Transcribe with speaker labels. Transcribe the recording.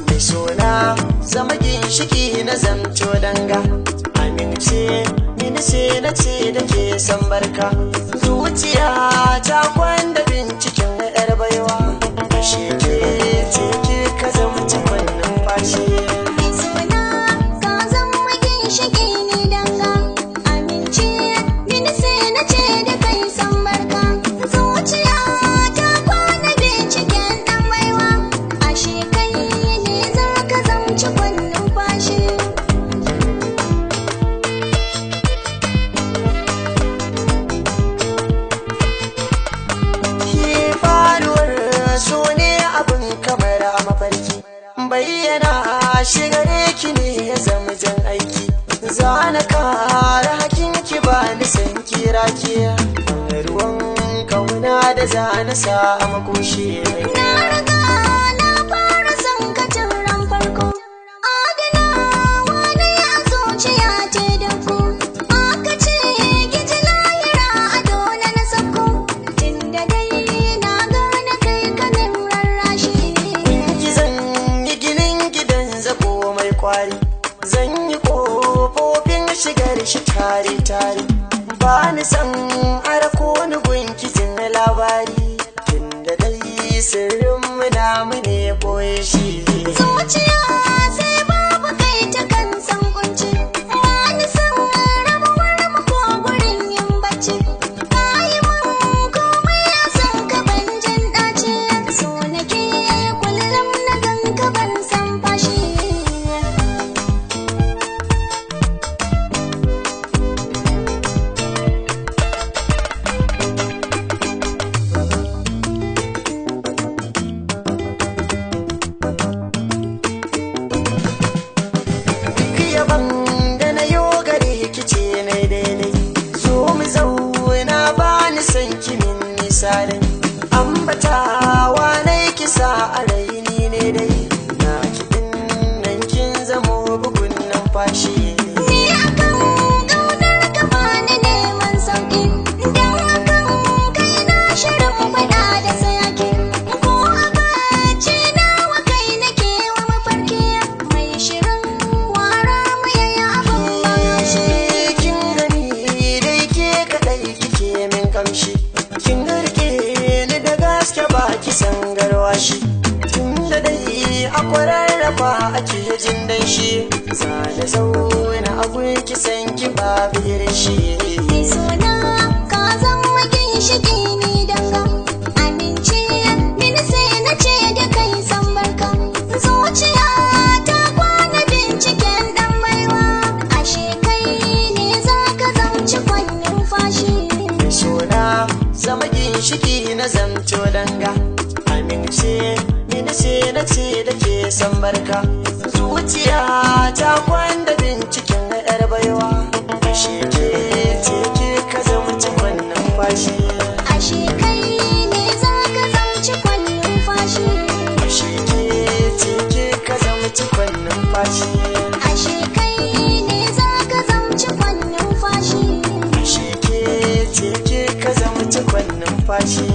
Speaker 1: Mai sona zama ginshiki na zamto danga, amince mini sai na ce da ke san barka. Zuciya ta kwanda binciken yar baiwa, ashe ke ce ke ka zama cikon numfashi.
Speaker 2: Mai sona ka zama ginshiki ni danga, amince mini sai na ce da kai san barka. Zuciya ta kwana binciken dan baiwa, ashe kai ne za ka zama cikon numfashi.
Speaker 1: Bayyana shigare ki ne ya zama jan aiki, za na kara hakin ki ba ni san kira ki ruwan kauna da za na sa a makoshi.
Speaker 2: Na riga na fara son ka tun ran farko, adanawa ne a zuciya ce da ku. Aka ce giji lahira a dole na sako, tun da dai na gane kai kanin rarrashi.
Speaker 1: Zan yi ƙofofin shigar shi tare-tare, ba ni san arako ni gunkitin labari, tun da dai sirrin muna mune boye shi.
Speaker 2: Zuciya sai babu kai ta kan san kunci, wani san rabuwar mu ko gurin yin bacci. Kayi mun komai a san ka ban jin ɗaci, so nake kullum na gan ka ban san fashi.
Speaker 1: Yaban da na yo gare ki ce na daidai, zo mu zauna ba ni san kimin misalin ambatawa na kisa a raini ne dai, na kiɗin nan kin zamo bugun numfashi.
Speaker 2: Ni akan ƙaunar ka ba ni neman sauƙi, don akan kai na shirin faɗa da sayaki. Ko a bacci nawa kai nake wa mafarki, mai shirin wara mu yayi abin bashi.
Speaker 1: Kin gani dai ke kaɗai kike min kamshi, kin rike ni da gaske ba ki san garwashi, tun da dai a kwararrafa ake jin danshi, za na zauna a gun ki san ki babu irin shi.
Speaker 2: Mai sona ka zama ginshiki ni danga, amince mini sai na ce da kai san barka. Zuciya ta kwana binciken dan baiwa, ashe kai ne za ka zamci kwan numfashi.
Speaker 1: Mai sona zama ginshiki na zamto danga, amince mini sai na ce da ke san barka. Zuciya ta kwanda binciken yar baiwa, ashe ke ce ke ka zama cikon numfashi.
Speaker 2: Ashe kai ne za ka zamci kwan numfashi.
Speaker 1: Ashe ke ce ke ka zama cikon numfashi.
Speaker 2: Ashe kai ne za ka zamci kwan numfashi.
Speaker 1: Ashe ke ce ke ka zama cikon numfashi.